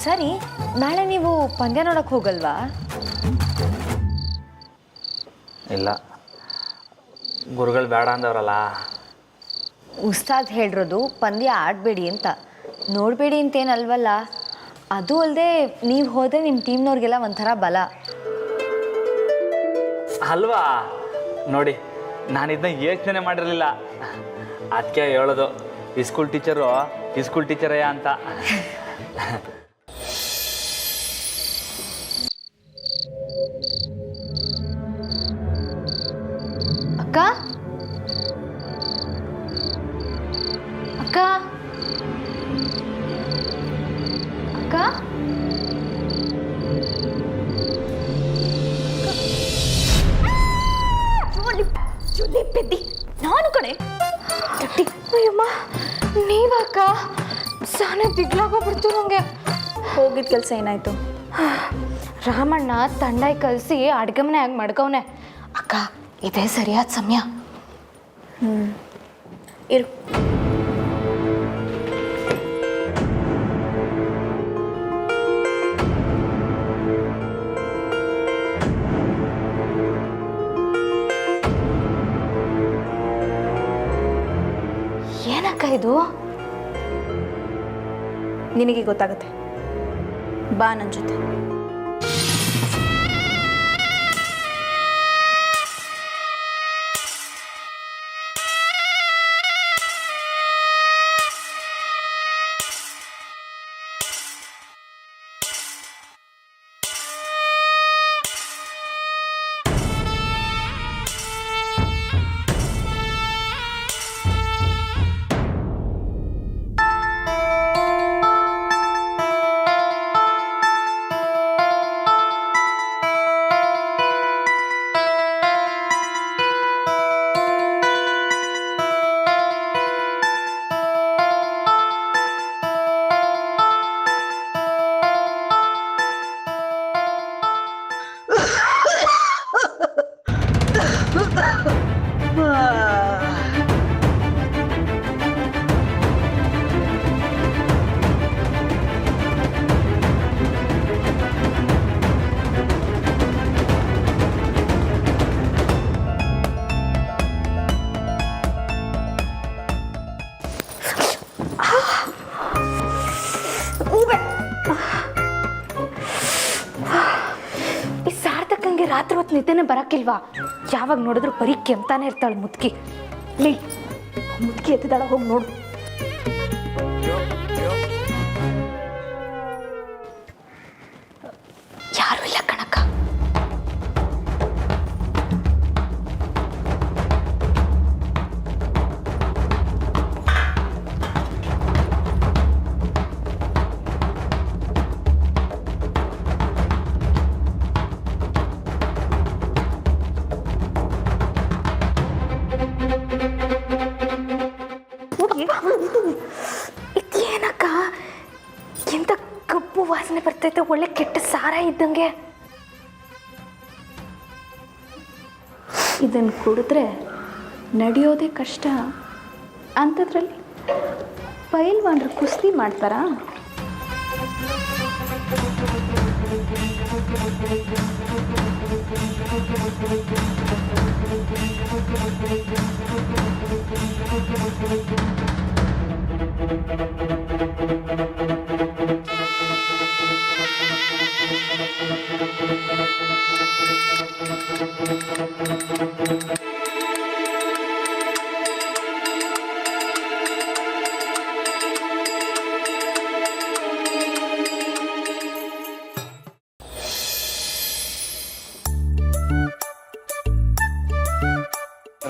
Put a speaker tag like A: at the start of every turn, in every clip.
A: ಸರಿ, ನಾಳೆ ನೀವು ಪಂದ್ಯ ನೋಡಕ್ಕೆ ಹೋಗಲ್ವಾ?
B: ಇಲ್ಲ, ಗುರುಗಳು ಬೇಡ ಅಂದವ್ರಲ್ಲ.
A: ಉಸ್ತಾದ್ ಹೇಳಿರೋದು ಪಂದ್ಯ ಆಡಬೇಡಿ ಅಂತ, ನೋಡಬೇಡಿ ಅಂತೇನಲ್ವಲ್ಲ. ಅದು ಅಲ್ಲದೆ ನೀವು ಹೋದರೆ ನಿಮ್ಮ ಟೀಮ್ನವ್ರಿಗೆಲ್ಲ ಒಂಥರ ಬಲ
B: ಅಲ್ವಾ? ನೋಡಿ, ನಾನು ಇದನ್ನ ಯೋಚನೆ ಮಾಡಿರಲಿಲ್ಲ. ಅದಕ್ಕೆ ಹೇಳೋದು, ಈ ಸ್ಕೂಲ್ ಟೀಚರಯ್ಯ ಅಂತ.
A: ಅಕ್ಕ ಅಕ್ಕ ಅಕ್ಕ ನಾನು ಕಣೆ. ಅಯ್ಯಮ್ಮ, ನೀವಕ್ಕ? ಸಾನೆ ದಿಗ್ಲಾಗೋಗ್ಬಿಡ್ತು ನನಗೆ.
C: ಹೋಗಿದ್ದ ಕೆಲಸ ಏನಾಯ್ತು?
A: ರಾಮಣ್ಣ ತಂಡಾಯಿ ಕಲಿಸಿ ಅಡ್ಗೆ ಮನೆ ಆಗಿ ಮಡ್ಕವನೆ. ಅಕ್ಕ, ಇದೇ ಸರಿಯಾದ ಸಮಯ.
C: ಇರು.
A: ಏನಕ್ಕ ಇದು?
C: ನಿನಗೆ ಗೊತ್ತಾಗುತ್ತೆ, ಬಾ ನನ್ನ ಜೊತೆ.
A: ರಾತ್ರಿ ಹೊತ್ತು ನಿದ್ದೆನೆ ಬರಕ್ಕಿಲ್ವಾ? ಯಾವಾಗ ನೋಡಿದ್ರು ಬರೀ ಕೆಮ್ತಾನೆ ಇರ್ತಾಳೆ ಮುದುಕಿ. ಲೇ, ಮುದುಕಿ ಎತ್ತಿದಾಳ, ಹೋಗಿ ನೋಡು. ಯಾರು ಇಲ್ಲ ಕಣಕ್ಕ. ಇದೇನಕ್ಕ, ಎಂತ ಕಪ್ಪು ವಾಸನೆ ಬರ್ತೈತೆ, ಒಳ್ಳೆ ಕೆಟ್ಟ ಸಾರ ಇದ್ದಂಗೆ.
C: ಇದನ್ನು ಕುಡಿದ್ರೆ ನಡೆಯೋದೇ ಕಷ್ಟ ಅಂಥದ್ರಲ್ಲಿ ಪೈಲ್ವಾನ್ರು ಕುಸ್ತಿ ಮಾಡ್ತಾರಾ?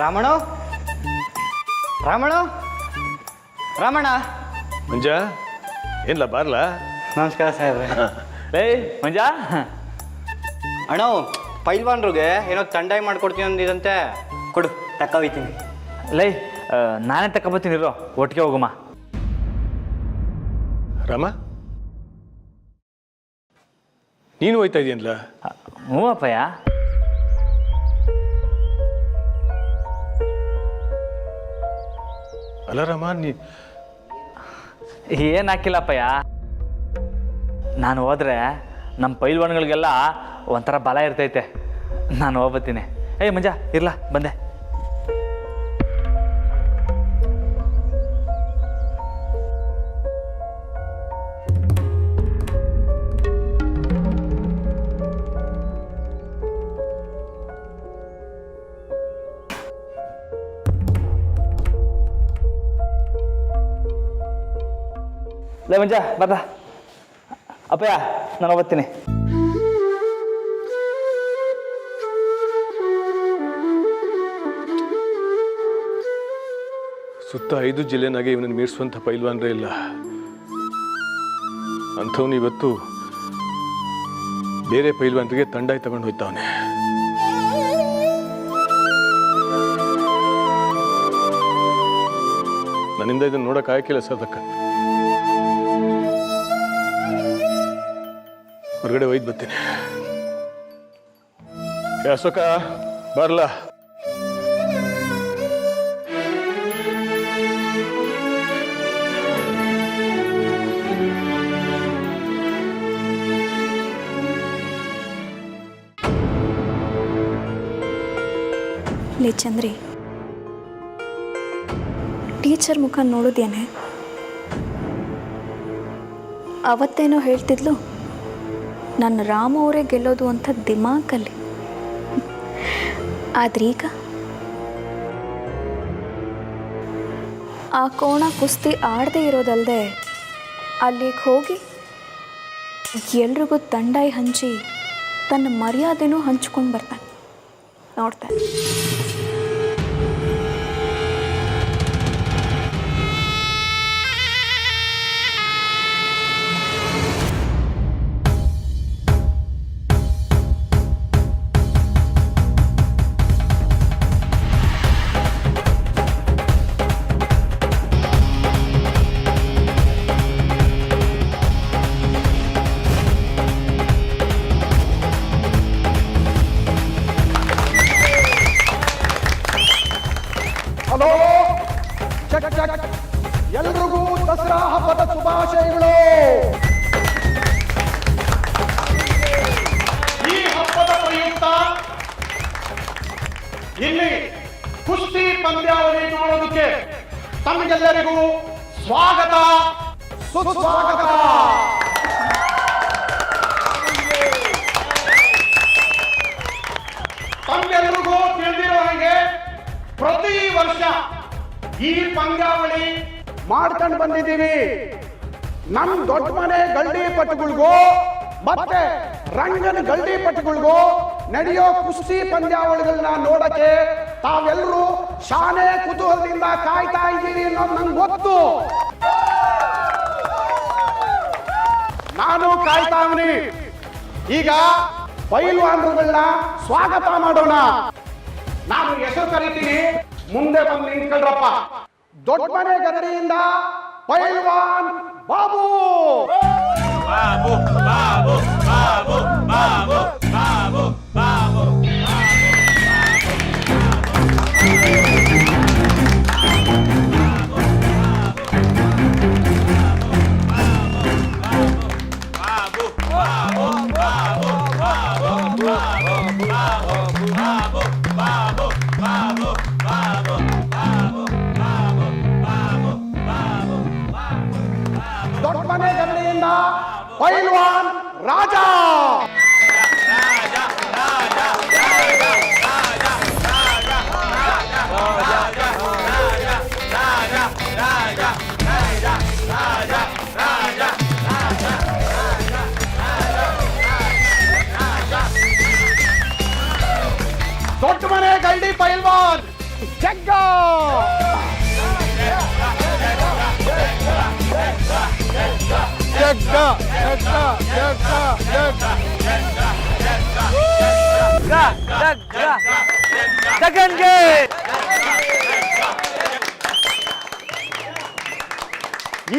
D: ರಾಮಣ್ಣ, ರಾಮಣ್ಣ, ರಾಮಣ್ಣ.
E: ಮಂಜ, ಏನಿಲ್ಲ ಬಾರ್ಲಾ?
D: ನಮಸ್ಕಾರ ಸಾಹೇಬ್ರೆ.
B: ಏಯ್ ಮಂಜ,
D: ಅಣ್ಣ, ಪೈಲ್ವಾನ್ರಿಗೆ ಏನೋ ತಂಡಾಯಿ ಮಾಡ್ಕೊಡ್ತೀನಿ ಅಂದಿದಂತೆ, ಕೊಡು, ತಕ್ಕೋಯ್ತೀನಿ.
B: ಲೈ, ನಾನೇ ತಗೊಬತ್ತೀನಿ, ಇರೋ ಒಟ್ಟಿಗೆ ಹೋಗಮ್ಮ.
E: ರಾಮ, ನೀನು ಹೋಯ್ತಾ ಇದೆಯಲ್ಲ?
B: ಹ್ಞೂ ಅಪ್ಪಯ್ಯ.
E: ಅಲ್ಲ ರಾಮ,
B: ಏನು ಹಾಕಿಲ್ಲಪ್ಪಯ್ಯ. ನಾನು ಹೋದರೆ ನಮ್ಮ ಪೈಲ್ವಾನ್ಗಳಿಗೆಲ್ಲ ಒಂಥರ ಬಲ ಇರ್ತೈತೆ. ನಾನು ಹೋಗ್ಬತ್ತೀನಿ. ಏಯ್ ಮಂಜ ಇರ್ಲಾ, ಬಂದೆ. ಲೇ ಮಂಜ ಬರ್ರ. ಅಪ್ಪಯ್ಯ ನಾನು ಹೋಗ್ತೀನಿ.
E: ಸುತ್ತ 5 ಜಿಲ್ಲೆನಾಗೆ ಇವನನ್ನು ಮೀರಿಸುವಂಥ ಪೈಲ್ವಾನ್ರೇ ಇಲ್ಲ. ಅಂಥವ್ನು ಇವತ್ತು ಬೇರೆ ಪೈಲ್ವಾನ್ರಿಗೆ ತಂಡಾಯಿ ತಗೊಂಡು ಹೋಯ್ತಾವನೆ. ನನ್ನಿಂದ ಇದನ್ನು ನೋಡಕ್ ಆಯ್ಕಿಲ್ಲ ಸದಕ್ಕ. ಹೊರಗಡೆ ಒಯ್ದು ಬರ್ತೀನಿ. ಅಶೋಕ ಬರ್ಲಾ?
C: ಲೇ ಚಂದ್ರಿ, ಟೀಚರ್ ಮುಖ ನೋಡೋದೇನೆ? ಅವತ್ತೇನೋ ಹೇಳ್ತಿದ್ಲು, ನನ್ನ ರಾಮ ಅವರೇ ಗೆಲ್ಲೋದು ಅಂತ ದಿಮಾಕಲ್ಲಿ. ಆದ್ರೀಗ ಆ ಕೋಣ ಕುಸ್ತಿ ಆಡದೇ ಇರೋದಲ್ಲದೆ ಅಲ್ಲಿಗೆ ಹೋಗಿ ಎಲ್ರಿಗೂ ತಂಡಾಯಿ ಹಂಚಿ ತನ್ನ ಮರ್ಯಾದೆನೂ ಹಂಚ್ಕೊಂಡು ಬರ್ತಾನೆ. ನೋಡ್ತಾನೆ.
F: ಹಲೋ, ಚಕ್ ಚಕ್, ಎಲ್ರಿಗೂ ದಸರಾ ಹಬ್ಬದ ಶುಭಾಶಯಗಳು. ಈ ಹಬ್ಬದ ಪ್ರಯುಕ್ತ ಇಲ್ಲಿ ಕುಸ್ತಿ ಪಂದ್ಯಾವಳಿ ನೋಡೋದಕ್ಕೆ ತಮಗೆಲ್ಲರಿಗೂ ಸ್ವಾಗತ, ಸುಸ್ವಾಗತ. ತಮ್ಗೆಲ್ರಿಗೂ ತಿಳಿದಿರೋ ಹಾಗೆ ಪ್ರತಿ ವರ್ಷ ಈ ಪಂದ್ಯಾವಳಿ ಮಾಡ್ಕೊಂಡು ಬಂದಿದ್ದೀವಿ. ನಮ್ಮ ದೊಡ್ಡ ಮನೆ ಗಲ್ಡಿ ಪಟುಗಳಿಗೂ ಮತ್ತೆ ರಂಗನ ಗಲ್ಡಿ ಪಟುಗಳಿಗೂ ನಡೆಯೋ ಕುಸ್ತಿ ಪಂದ್ಯಾವಳಿಗಳನ್ನ ನೋಡಕ್ಕೆ ತಾವೆಲ್ಲರೂ ಶಾನೆ ಕುತೂಹಲದಿಂದ ಕಾಯ್ತಾ ಇದ್ದೀವಿ ಅನ್ನೋದು ನಂಗೆ ಗೊತ್ತು. ನಾನು ಕಾಯ್ತಾ ಇದ್ದೀನಿ. ಈಗ ಪೈಲ್ವಾನ್ರುಗಳನ್ನ ಸ್ವಾಗತ ಮಾಡೋಣ. ನಾನು ಹೆಸರು ಕರಿತೀನಿ, ಮುಂದೆ ಬಂದು ನಿಂತ್ಕೊಳ್ರಪ್ಪ. ದೊಡ್ಡ ಮನೆ ಗದರಿಯಿಂದ ಪೈಲ್ವಾನ್ ಬಾಬು. ಬಾಬು ಬಾಬು ಬಾಬು ಬಾಬು ಬಾಬು ಬಾಬು. ದೊಡ್ಡ ಮನೆ ಗದರಿಯಿಂದ ಪೈಲ್ವಾನ್ ರಾಜ. ದೊಡ್ಡ ಮನೆ ಗಲ್ಡಿ ಪೈಲ್ವಾನ್ ಜಗ್ಗ.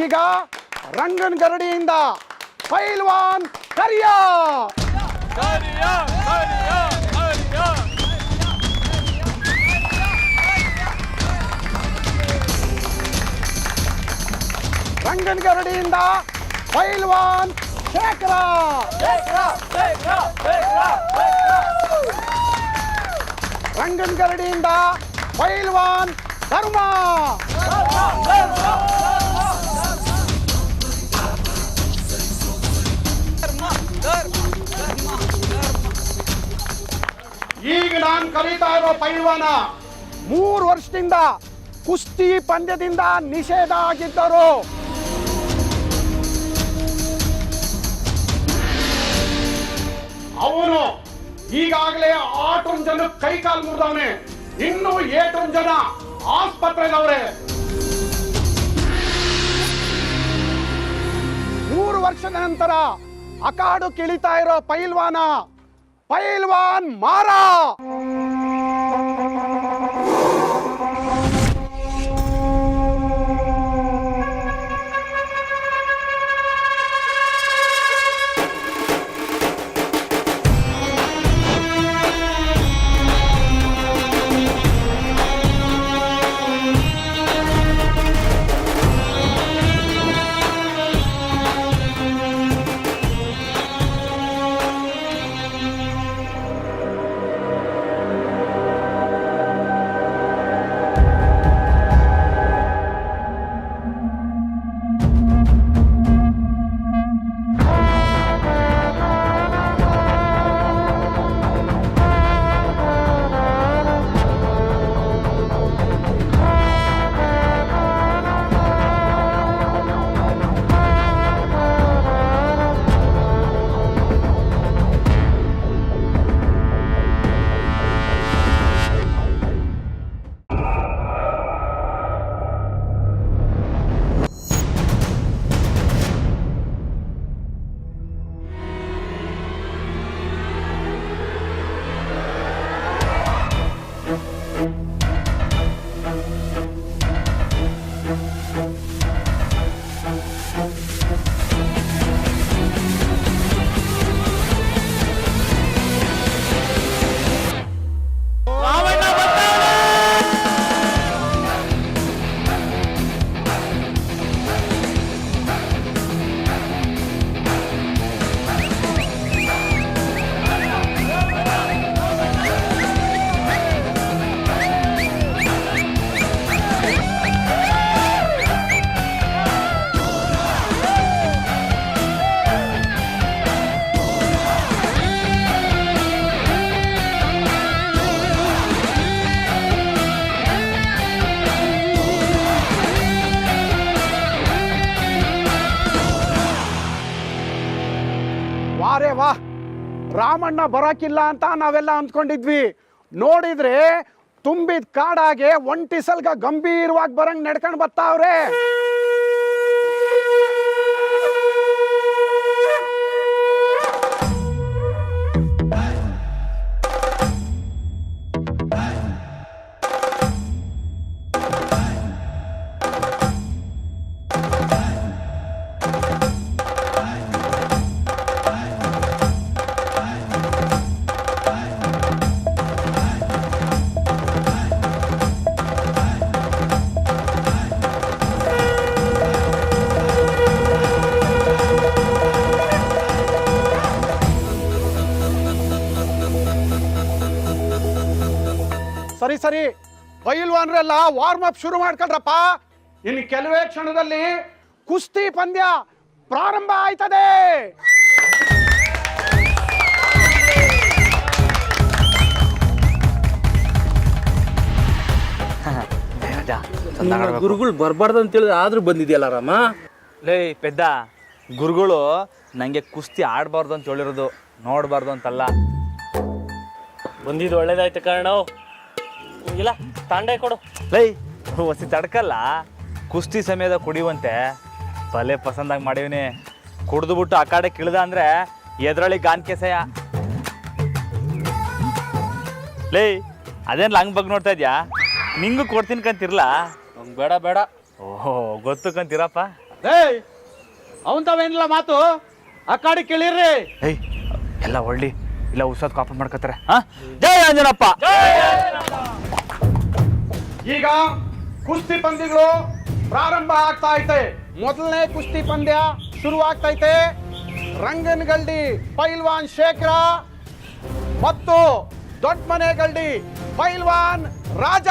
F: ಈಗ ರಂಗನ್ ಗರಡಿಯಿಂದ ಪೈಲ್ವಾನ್ ಕರಿಯ. ರಂಗನ್ ಗರಡಿಯಿಂದ ಪೈಲ್ವಾನ್ ಶೇಖರ. ರಂಗನಗರಡಿಯಿಂದ ಪೈಲ್ವಾನ್ ಧರ್ಮ. ಈಗ ನಾನು ಕರೀತಾ ಇರೋ ಪೈಲ್ವಾನ 3 ವರ್ಷದಿಂದ ಕುಸ್ತಿ ಪಂದ್ಯದಿಂದ ನಿಷೇಧ ಆಗಿದ್ದರು. ಅವನು ಈಗಾಗಲೇ 8 ಜನ ಕೈಕಾಲು ಮುರಿದವನೆ, ಇನ್ನು 8 ಜನ ಆಸ್ಪತ್ರೆದವ್ರೆ. 3 ವರ್ಷದ ನಂತರ ಅಕಾಡು ಕಿಳಿತಾ ಇರೋ ಪೈಲ್ವಾನ್ ಮಾರ. ವಾರೇ ವಾ, ರಾಮಣ್ಣ ಬರೋಕಿಲ್ಲ ಅಂತ ನಾವೆಲ್ಲ ಅಂದ್ಕೊಂಡಿದ್ವಿ. ನೋಡಿದ್ರೆ ತುಂಬಿದ ಕಾಡಾಗೆ ಒಂಟಿ ಸಲ್ಗ ಗಂಭೀರವಾಗಿ ಬರಂಗ್ ನಡ್ಕೊಂಡು ಬರ್ತಾವ್ರೆ. ಸರಿ ಪೈಲ್ವಾನ್ರೆಲ್ಲ ವಾರ್ಮ್ ಅಪ್ ಶುರು ಮಾಡ್ಕೊಳ್ರಪ್ಪ. ಇನ್ನು ಕೆಲವೇ ಕ್ಷಣದಲ್ಲಿ ಕುಸ್ತಿ ಪಂದ್ಯ ಪ್ರಾರಂಭ ಆಯ್ತದೆ.
G: ಗುರುಗಳು ಬರಬಾರ್ದು ಅಂತೇಳಿದ್ರೆ ಆದ್ರೂ ಬಂದಿದೆಯಲ್ಲ ರಾಮ.
B: ಲೇ ಪೆದ್ದ, ಗುರುಗಳು ನನಗೆ ಕುಸ್ತಿ ಆಡಬಾರ್ದು ಅಂತ ಹೇಳಿರೋದು, ನೋಡಬಾರ್ದು ಅಂತಲ್ಲ.
G: ಬಂದಿದ್ದು ಒಳ್ಳೇದಾಯ್ತು ಕಾರಣ. ಇಲ್ಲ ತಾಂಡೆ ಕೊಡು.
B: ಲೈ ಹೊಸಿ ತಡ್ಕಲ್ಲ, ಕುಸ್ತಿ ಸಮಯದ ಕುಡಿಯುವಂತೆ ಭಲೆ ಪಸಂದಾಗಿ ಮಾಡಿವ್ನಿ. ಕುಡ್ದು ಬಿಟ್ಟು ಆ ಕಡೆ ಕಿಳ್ದ ಅಂದ್ರೆ ಎದ್ರಳಿ ಗಾನ್ ಕೆಸೆಯ. ಲೇ ಅದೇನು ಹಂಗೆ ಬಗ್ಗೆ ನೋಡ್ತಾ ಇದ್ಯಾ? ನಿಂಗೂ ಕೊಡ್ತೀನಿ ಕಂತಿರ್ಲ?
G: ಬೇಡ ಬೇಡ.
B: ಓಹೋ ಗೊತ್ತು ಕಂತಿರಪ್ಪ.
F: ಅವನ್ ತಾವೇನಿಲ್ಲ ಮಾತು, ಆ ಕಾಡಿ ಕೇಳಿರ್ರಿ.
B: ಏಯ್ ಎಲ್ಲ ಒಳ್ಳಿ ಇಲ್ಲ ಉತ್ಸಾಹ ಕಾಪನ್ ಮಾಡ್ಕೋತಾರೆ. ಹಾ, ಜೈ ಆಂಜನಪ್ಪ.
F: ಈಗ ಕುಸ್ತಿ ಪಂದ್ಯಗಳು ಪ್ರಾರಂಭ ಆಗ್ತಾ ಐತೆ. ಮೊದಲನೇ ಕುಸ್ತಿ ಪಂದ್ಯ ಶುರು ಆಗ್ತೈತೆ. ರಂಗನಗಲ್ಡಿ ಪೈಲ್ವಾನ್ ಶೇಖರ ಮತ್ತು ದೊಡ್ಡಮನೆಗಲ್ಡಿ ಪೈಲ್ವಾನ್ ರಾಜ.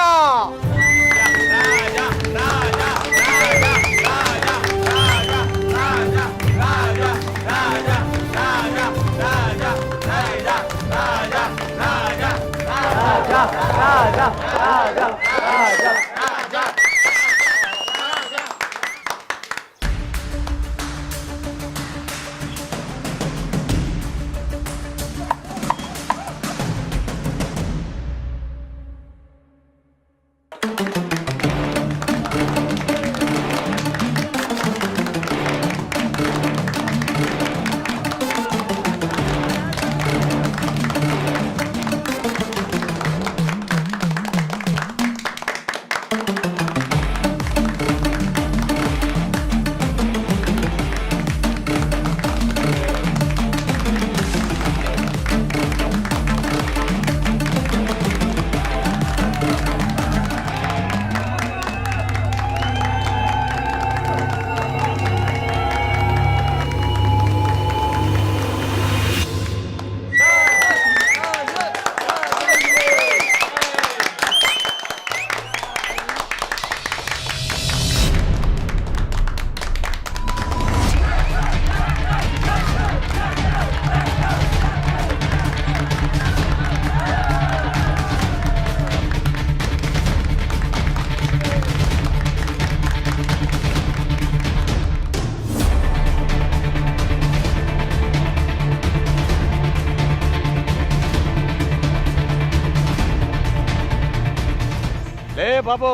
H: ಲೇ ಬಾಬು,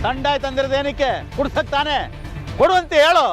H: ತಂಡ ತಂದಿರೋದೇನಕ್ಕೆ? ಕುಡ್ಸಕ್ ತಾನೆ, ಕೊಡುವಂತೆ ಹೇಳು.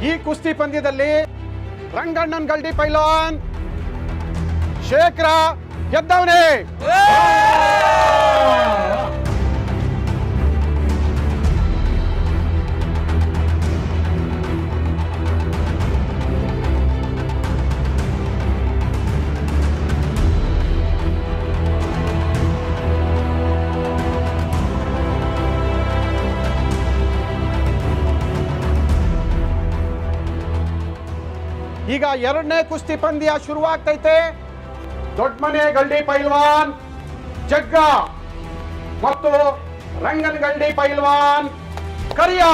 H: ಈ ಕುಸ್ತಿ ಪಂದ್ಯದಲ್ಲಿ ರಂಗಣ್ಣನಗಲ್ಡಿ ಪೈಲ್ವಾನ್ ಶೇಖರ ಗೆದ್ದವನೇ. ಈಗ ಎರಡನೇ ಕುಸ್ತಿ ಪಂದ್ಯ ಶುರುವಾಗ್ತೈತೆ. ದೊಡ್ಡಮನೆಗಲ್ಡಿ ಪೈಲ್ವಾನ್ ಜಗ್ಗ ಮತ್ತು ರಂಗನಗಲ್ಡಿ ಪೈಲ್ವಾನ್ ಕರಿಯ.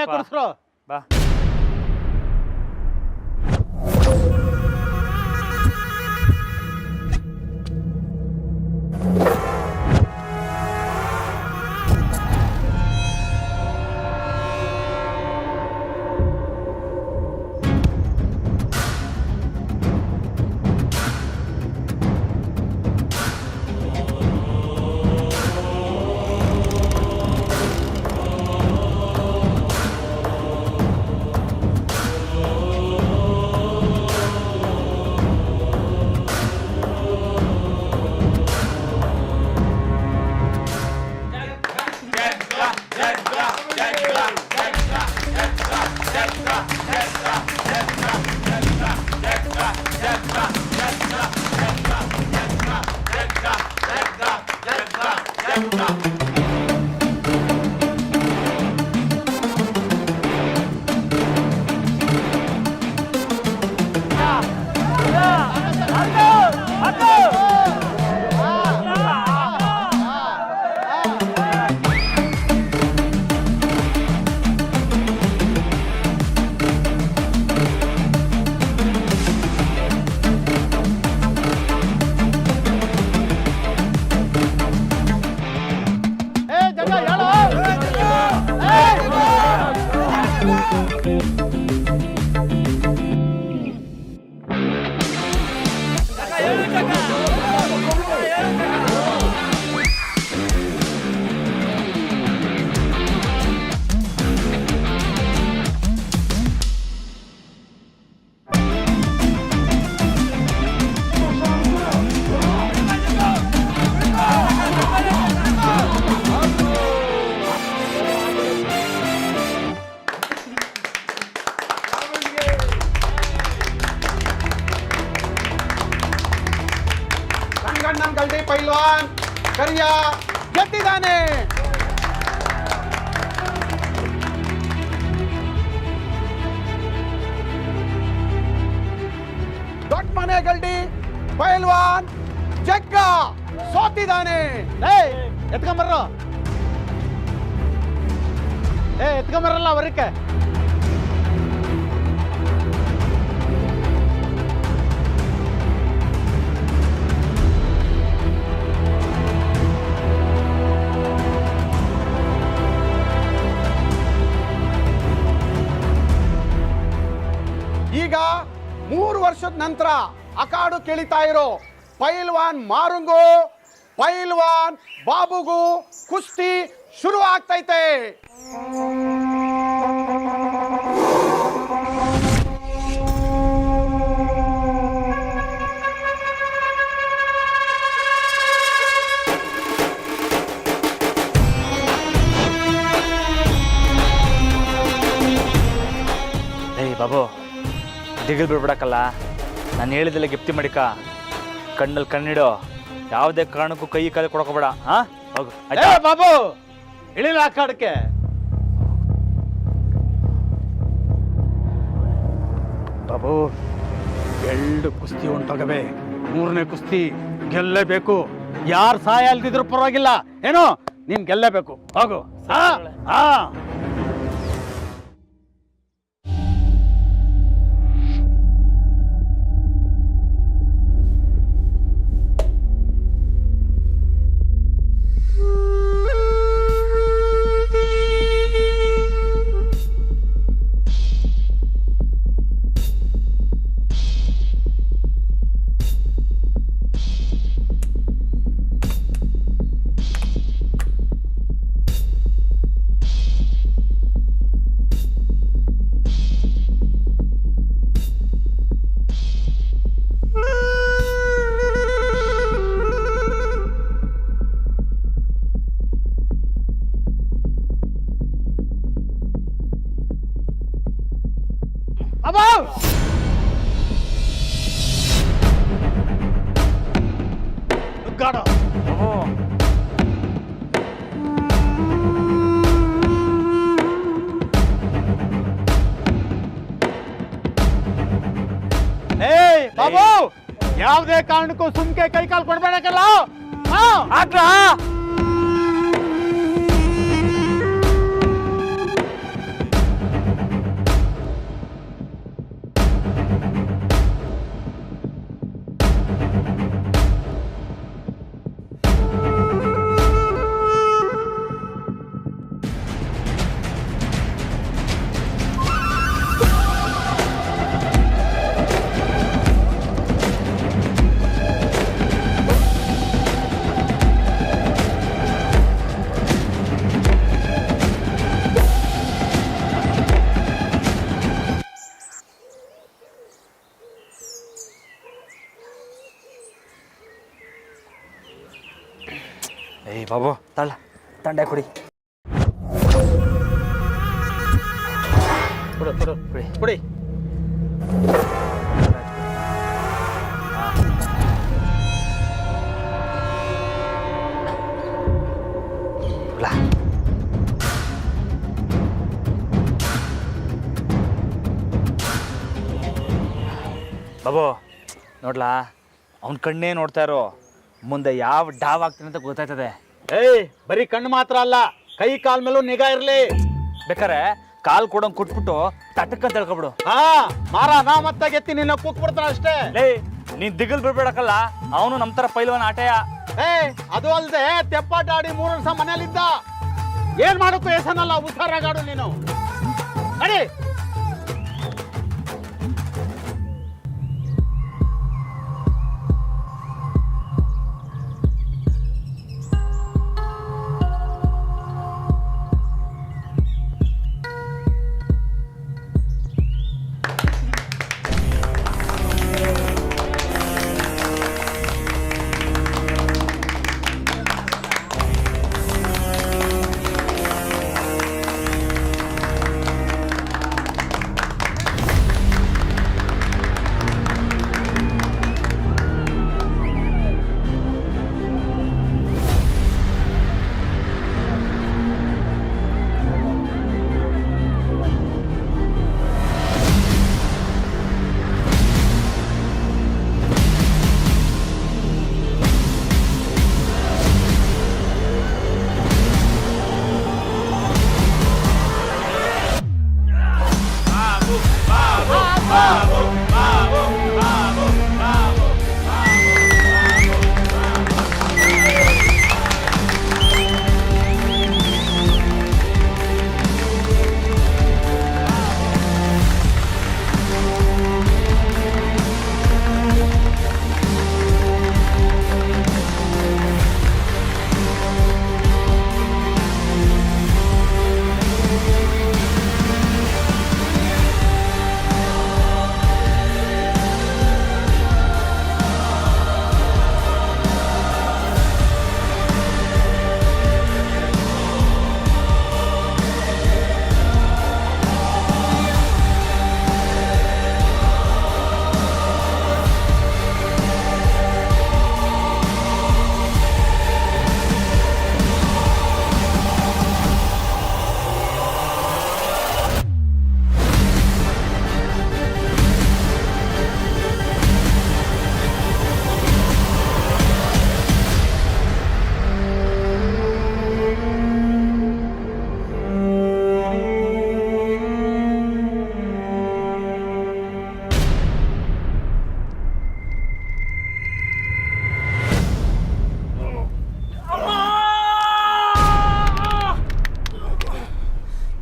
H: ಚಾಯ ಕೊಡಿಸ್ರು.
B: ಬಾ.
H: ರಂಗಣ್ಣನ್ ಗಲ್ಡಿ ಪೈಲ್ವಾನ್ ಕರಿಯ ಗೆದ್ದಿದ್ದಾನೆ. ದೊಡ್ಡ ಮನೆ ಗಲ್ಡಿ ಪೈಲ್ವಾನ್ ಜಗ್ಗ ಸೋತಿದ್ದಾನೆ. ಎತ್ಕೊಂಬರ್ರ, ಎತ್ಕೊಂಬರಲ್ಲ ಅವರಕ್ಕೆ. ಈಗ 3 ವರ್ಷದ ನಂತರ ಅಖಾಡು ಕೇಳಿತಾ ಇರೋ ಪೈಲ್ವಾನ್ ಮಾರುಂಗು ಪೈಲ್ವಾನ್ ಬಾಬುಗೂ ಕುಸ್ತಿ ಶುರು ಆಗ್ತೈತೆ.
B: ಏಯ್ ಬಾಬು, ದಿಗಿಲ್ ಬಿಡ್ಬಿಡಕ್ಕಲ್ಲ. ನಾನು ಹೇಳಿದ್ದೆಲ್ಲ ಗೆಪ್ತಿ ಮಾಡಿಕ, ಕಣ್ಣಲ್ಲಿ ಕಣ್ಣಿಡೋ, ಯಾವುದೇ ಕಾರಣಕ್ಕೂ ಕೈ ಕಾಲು ಕೊಡಕೋಬೇಡ. ಹಾ ಹೋಗು.
H: ಬಾಬು ಇಳಿಲ ಅಖಾಡಕ್ಕೆ. ಬಾಬು 2 ಕುಸ್ತಿ ಉಂಟಾಗವೆ. 3ನೇ ಕುಸ್ತಿ ಗೆಲ್ಲೇಬೇಕು. ಯಾರು ಸಹಾಯ ಅಲ್ದಿದ್ರು ಪರವಾಗಿಲ್ಲ, ಏನೋ ನೀನ್ ಗೆಲ್ಲೇಬೇಕು. ಹೋಗು. ಬಾಬು ಯಾವುದೇ ಕಾರಣಕ್ಕೂ ಸುಮ್ಕೆ ಕೈ ಕಾಲು ಕೊಡ್ಬೇಡಕ್ಕಲ್ಲ.
B: ಬಾಬು ತಳ್ಳ ತಂಡೆ ಕುಡಿ.
H: ಕೊಡು ಕೊಡು ಕುಡಿ.
B: ಬಾಬು ನೋಡ್ಲಾ, ಅವನ ಕಣ್ಣೇ ನೋಡ್ತಾ ಇರೋ, ಮುಂದೆ ಯಾವ ಡಾವ್ ಆಗ್ತೀನಿ ಅಂತ ಗೊತ್ತಾಯ್ತದೆ.
H: ಏಯ್ ಬರೀ ಕಣ್ಣು ಮಾತ್ರ ಅಲ್ಲ, ಕೈ ಕಾಲ್ ಮೇಲೂ ನಿಗಾ ಇರ್ಲಿ.
B: ಬೇಕಾರೆ ಕಾಲ್ ಕೊಡಂಗ್ ಕುಟ್ಬಿಟ್ಟು ತಟಕ್ಕ ತಿಳ್ಕೊಬಿಡು.
H: ಹಾ ಮಾರ ನಾ ಮತ್ತೆ ಗೆತ್ತಿ ನಿನ್ನ ಕೂತ್ಬಿಡ್ತಾನ ಅಷ್ಟೇ.
B: ಲೇ ನೀನ್ ದಿಗಲ್ ಬಿಡ್ಬೇಡಕ್ಕಲ್ಲ, ಅವನು ನಮ್ ತರ ಪೈಲ್ವಾನ್ ಆಟೆಯ.
H: ಏ ಅದು ಅಲ್ದೆ ತೆಪ್ಪಾಟ ಆಡಿ 3 ವರ್ಷ ಮನೇಲಿದ್ದ. ಏನ್ ಮಾಡಕ್ಕೂ ಹೆಸನಲ್ಲ, ಹುಷಾರಾಗಾಡು ನೀನು. ನಡಿ.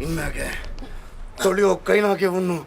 I: ಇನ್ಮ್ಯಾಗೆ ತೊಳೆಯೋ ಕೈನಾಗೆ ಉನ್ನು.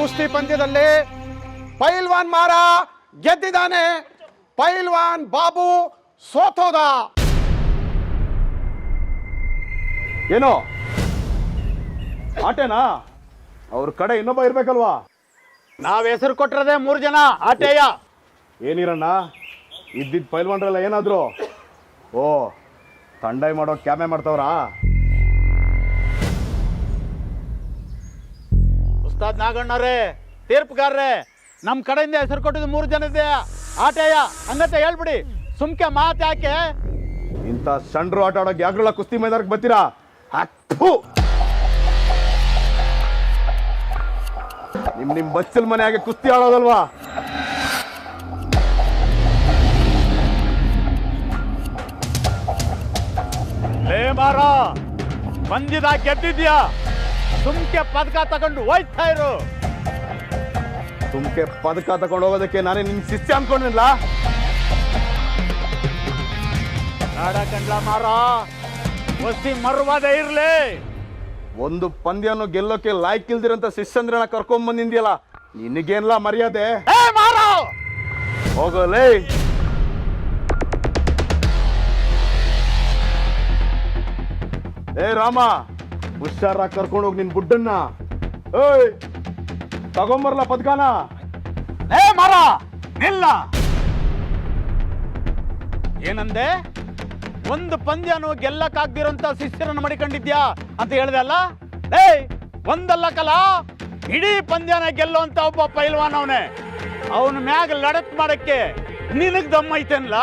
F: ಕುಸ್ತಿ ಪಂದ್ಯದಲ್ಲಿ ಪೈಲ್ವಾನ್ ಮಾರ ಗೆದ್ದಿದ್ದಾನೆ, ಪೈಲ್ವಾನ್ ಬಾಬು ಸೋತೋದ.
E: ಏನೋ ಆಟೇನಾ? ಅವ್ರ ಕಡೆ ಇನ್ನೊಬ್ಬ ಇರ್ಬೇಕಲ್ವಾ?
H: ನಾವ್ ಹೆಸರು ಕೊಟ್ಟಿರೋದೇ 3 ಜನ ಆಟೇಯ.
E: ಏನಿರಣ್ಣ, ಇದ್ದಿದ್ ಪೈಲ್ವಾನ್ರೆಲ್ಲ ಏನಾದ್ರು? ಓ, ತಂಡಾಯಿ ಮಾಡೋ ಕ್ಯಾಮೆ ಮಾಡ್ತಾವ್ರಾ?
H: ಉಸ್ತಾದ್ ನಾಗಣ್ಣರೇ, ತೀರ್ಪುಗಾರ್ರೆ, ನಮ್ ಕಡೆಯಿಂದ ಹೆಸರು ಕೊಟ್ಟಿದ್ದು 3 ಜನ ಇದೆ ಆಟೇಯ. ಹಂಗಂತ ಹೇಳ್ಬಿಡಿ, ಸುಮ್ಕೆ ಮಾತು ಯಾಕೆ?
E: ಇಂಥ ಸಣ್ರು ಆಟ ಆಡೋಕೆ ಯಾಕ್ರಲ್ಲ ಕುಸ್ತಿ ಮೈದಾನಕ್ಕೆ ಬರ್ತೀರಾ? ನಿಮ್ ಬಚ್ಚಲ್ ಮನೆಯಾಗೆ ಕುಸ್ತಿ ಆಡೋದಲ್ವಾ?
H: ಲೇ ಮಾರ, ಬಂದಿದ ಗೆದ್ದಿದ್ಯಾ, ಸುಮ್ಕೆ ಪದಕ ತಗೊಂಡು ಹೋಯ್ತಾ ಇರು.
E: ಸುಮ್ಕೆ ಪದಕ ತಗೊಂಡು ಹೋಗೋದಕ್ಕೆ ನಾನೇ ನಿಮ್ ಶಿಷ್ಯ ಅನ್ಕೊಂಡಿಲ್ಲ.
H: ನಾಡ ಕಂಡ್ಲ ಮಾರ, ಕುಸ್ತಿ ಮರುವಾದ ಇರ್ಲಿ.
E: ಒಂದು ಪಂದ್ಯನು ಗೆಲ್ಲೋಕೆ ಲಾಯ್ಕಿಲ್ದಿರಂತ ಶಿಷ್ಯಂದ್ರನ ಕರ್ಕೊಂಡ್ ಬಂದಿದ್ಯಲ್ಲ, ನಿನಗೇನ್ಲ ಮರ್ಯಾದೆ? ಹೋಗಲೇ. ಏ ರಾಮ, ಹುಷಾರಾಗಿ ಕರ್ಕೊಂಡು ಹೋಗಿ ನಿನ್ ಬುಡ್ಡನ್ನ. ಏಯ್, ತಗೊಂಬರ್ಲ ಪದ್ಕಾನ.
H: ಏ ಮಾರ, ನಿಲ್ಲ. ಏನಂದೆ? ಒಂದು ಪಂದ್ಯನು ಗೆಲ್ಲಕ್ಕಾಗ್ದಿರೋಂತ ಶಿಷ್ಯರನ್ನು ಮಡಿಕೊಂಡಿದ್ಯಾ ಅಂತ ಹೇಳ್ದೆ ಅಲ್ಲ? ಏಯ್, ಒಂದಲ್ಲ ಕಲ, ಇಡೀ ಪಂದ್ಯನ ಗೆಲ್ಲುವಂತ ಒಬ್ಬ ಪೈಲ್ವಾನ್ ಅವನೇ. ಅವನ ಮ್ಯಾಗ ಲಡತ್ ಮಾಡಕ್ಕೆ ನಿನಗ್ ದಮ್ಮ ಐತೆನ್ಲ?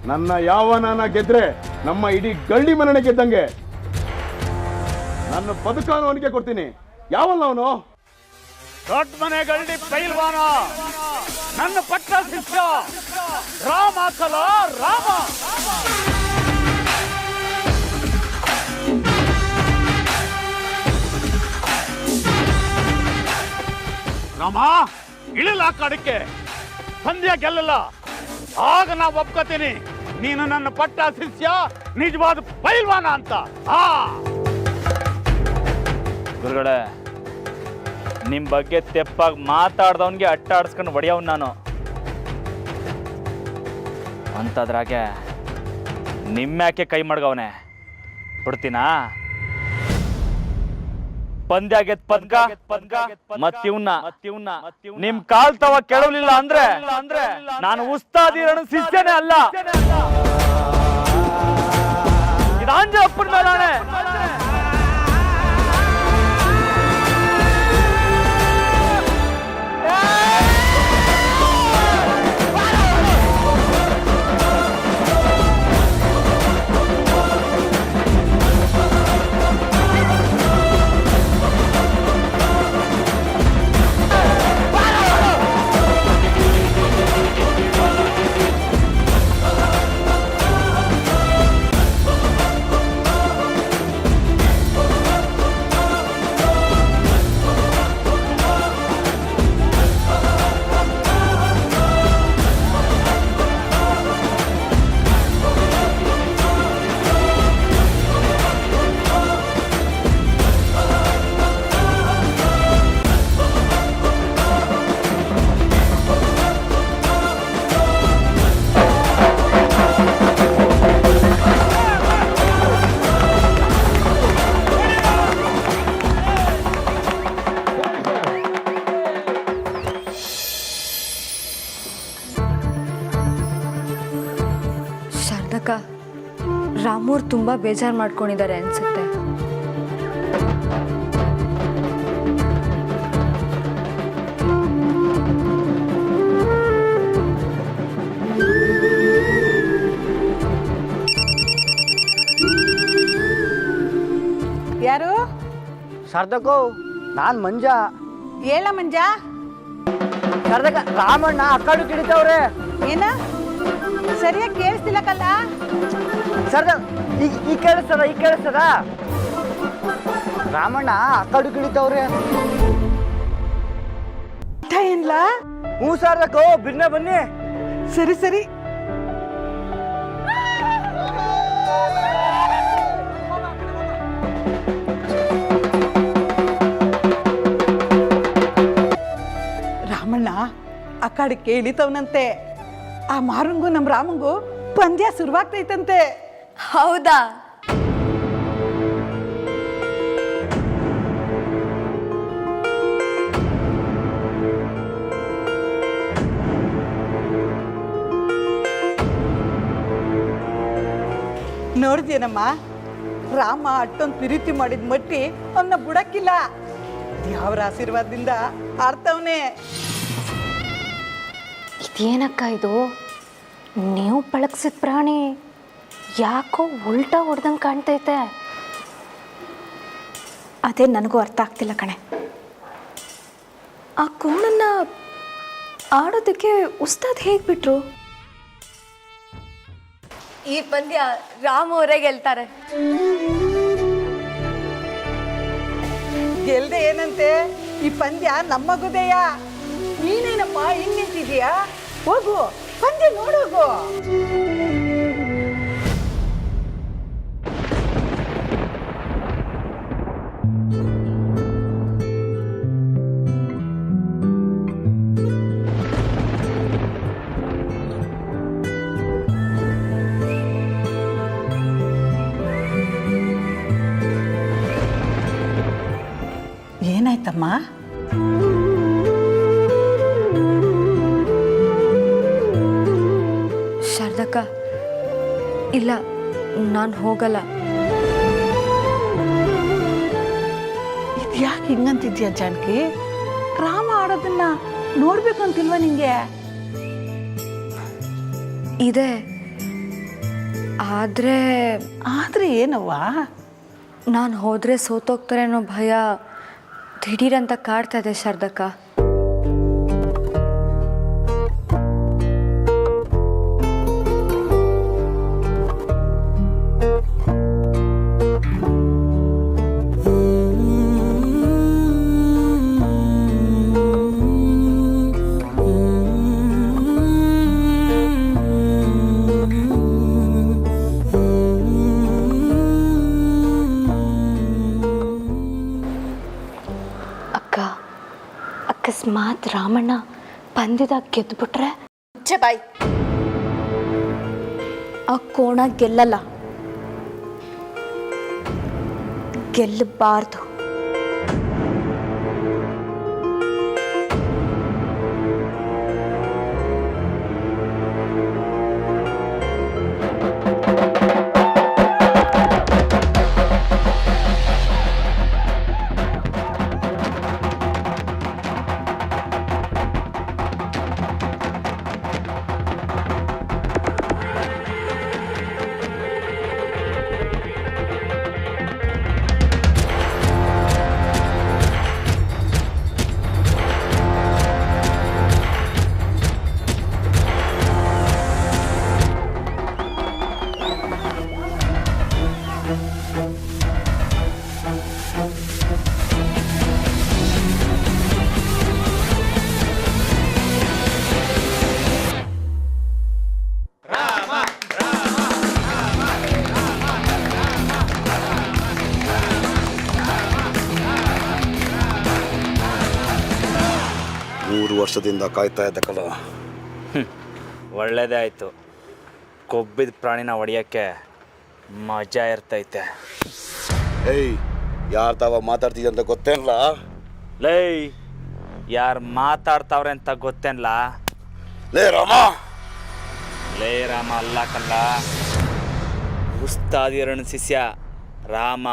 E: ನನ್ನ ಯಾವನ ಗೆದ್ರೆ ನಮ್ಮ ಇಡೀ ಗಳ್ಳಿ ಮನೆಗೆ ಗೆದ್ದಂಗೆ. ನನ್ನ ಪದಕಾನು ಅವನಿಗೆ ಕೊಡ್ತೀನಿ. ಯಾವಲ್ಲ ಅವನು?
H: ದೊಡ್ಡ ಮನೆ ಗಳ್ಳಿ ಪೈಲ್ವಾನ, ನನ್ನ ಪಟ್ಟ ಶಿಷ್ಯ ರಾಮ ಕಲ ರಾಮ. ರಾಮ, ಇಳಿಲ್ಲ ಕಡಕ್ಕೆ. ಪಂದ್ಯ ಗೆಲ್ಲಲ್ಲ, ಆಗ ನಾ ಒಪ್ಕೋತೀನಿ ನೀನು ನನ್ನ ಪಟ್ಟ ಶಿಷ್ಯ, ನಿಜವಾದ ಪೈಲ್ವಾನ ಅಂತ.
B: ಗುರುಗಳೇ, ನಿಮ್ಮ ಬಗ್ಗೆ ತೆಪ್ಪಾಗಿ ಮಾತಾಡ್ದವನಿಗೆ ಅಟ್ಟಾಡ್ಸ್ಕೊಂಡು ಹೊಡೆಯವ್ ನಾನು. ಅಂಥದ್ರಾಗೆ ನಿಮ್ಮ್ಯಾಕೆ ಕೈ ಮಾಡ್ಗವನೆ ಬಿಡ್ತೀನಾ? ಪಂದ್ಯ ಗೆದ್ದ ಪದ್ಕ ಮತ್ತಿವ್ನ ನಿಮ್ ಕಾಲ್ ತವ ಕೆಳವಲಿಲ್ಲ ಅಂದ್ರೆ ನಾನು ಉಸ್ತಾದಿ ಶಿಷ್ಯನೇ ಅಲ್ಲ. ಇದು ಆಂಜಪ್ಪನ ಮೇಲಾನೆ.
A: ಶಾರದಕ್ಕ, ರಾಮೂರ್ ತುಂಬಾ ಬೇಜಾರು ಮಾಡ್ಕೊಂಡಿದ್ದಾರೆ ಅನ್ಸುತ್ತೆ.
C: ಯಾರು?
D: ಶಾರದಕ್ಕೋ, ನಾನ್ ಮಂಜ.
C: ಹೇಳ ಮಂಜ.
D: ಶಾರದಕ್ಕ, ರಾಮಣ್ಣ ಅಕ್ಕಾಡು ಕಿಡಿತವ್ರೆ.
C: ಏನ? ಸರಿಯಾಗಿ ಕೇಳಿಸ್ತಿಲ್ಲ ಕಲ್ಲ.
D: ಶಾರದ, ಈ ಕೇಳಿಸ್ತದ? ರಾಮಣ್ಣ ಅಕ್ಕಾಡು ಕಿಡಿತವ್ರೆ.
C: ಏನ್ಲ?
D: ಹ್ಞೂ ಶಾರದಕ್ಕೋ, ಬಿರ್ನೆ ಬನ್ನಿ.
C: ಸರಿ ಸರಿ. ರಾಮಣ್ಣ ಅಕ್ಕಾಡಕ್ಕೆ ಇಳಿತವನಂತೆ. ಆ ಮಾರಂಗು ನಮ್ಮ ರಾಮಂಗು ಪಂದ್ಯ ಶುರುವಾಗ್ತೈತಂತೆ.
A: ಹೌದಾ?
C: ನೋಡಿದ್ಯೇನಮ್ಮ, ರಾಮ ಅಷ್ಟೊಂದು ಪ್ರೀತಿ ಮಾಡಿದ ಮಟ್ಟಿ ಅವನ್ನ ಬುಡಕ್ಕಿಲ್ಲ. ದೇವರ ಆಶೀರ್ವಾದದಿಂದ ಆಡ್ತವನೆ.
A: ಇದೇನಕ್ಕ ಇದು? ನೀವು ಪಳಗ್ಸಿದ ಪ್ರಾಣಿ ಯಾಕೋ ಉಲ್ಟಾ ಹೊಡೆದಂಗೆ ಕಾಣ್ತೈತೆ.
C: ಅದೇ ನನಗೂ ಅರ್ಥ ಆಗ್ತಿಲ್ಲ ಕಣೆ.
A: ಆ ಕೋಣನ್ನ ಆಡೋದಕ್ಕೆ ಉಸ್ತಾದ್ ಹೇಗೆ ಬಿಟ್ರು? ಈ ಪಂದ್ಯ ರಾಮ್ ಅವರೇ ಗೆಲ್ತಾರೆ.
C: ಗೆಲ್ದೆ ಏನಂತೆ, ಈ ಪಂದ್ಯ ನಮ್ಮಗುದೆಯ. ನೀನೇನಪ್ಪ ಹಿಂಗ್ ನಿಂತಿದ್ಯಾ? ಹೋಗು, ಪಂದ್ಯ ನೋಡೋಗು. ಏನಾಯ್ತಮ್ಮ?
A: ಶಾರದಕ್ಕ, ಇಲ್ಲ, ನಾನು ಹೋಗಲ್ಲ.
C: ಇದ್ಯಾಕೆ ಹಿಂಗಂತಿದ್ಯಾ ಜಾನಕಿ? ರಾಮ ಆಡೋದನ್ನ ನೋಡ್ಬೇಕಂತಿಲ್ವಾ ನಿಂಗೆ?
A: ಇದೆ, ಆದರೆ
C: ಆದ್ರೆ ಏನವ್ವ?
A: ನಾನು ಹೋದರೆ ಸೋತೋಗ್ತಾರೆ ಅನ್ನೋ ಭಯ ದಿಢೀರಂತ ಕಾಡ್ತಾ ಇದೆ ಶಾರದಕ್ಕ. ಅಕಸ್ಮಾತ್ ರಾಮಣ್ಣ ಪಂದ್ಯದಾಗ ಗೆದ್ದುಬಿಟ್ರೆ
C: ಮುಚ್ಚೆ ಬಾಯ್. ಆ ಕೋಣ ಗೆಲ್ಲಲ್ಲ, ಗೆಲ್ಲಬಾರ್ದು.
I: ವರ್ಷದಿಂದ ಕಾಯ್ತಾ ಇದ್ದ ಕಲ.
B: ಒಳ್ಳೇದೇ ಆಯಿತು. ಕೊಬ್ಬಿದ ಪ್ರಾಣಿನ ಹೊಡೆಯೋಕ್ಕೆ ಮಜಾ ಇರ್ತೈತೆ.
I: ಏಯ್, ಯಾರು ತಾವ ಮಾತಾಡ್ತಿದ್ದೆ ಅಂತ ಗೊತ್ತೇನಲ್ಲ?
B: ಲೈ, ಯಾರು ಮಾತಾಡ್ತಾವ್ರೆ ಅಂತ ಗೊತ್ತೇನಲ್ಲ?
I: ಲೇ ರಾಮ.
B: ಲೇ ರಾಮ ಅಲ್ಲ ಕಲ್ಲ, ಉಸ್ತಾದಿಯರಣ ಶಿಷ್ಯ ರಾಮ.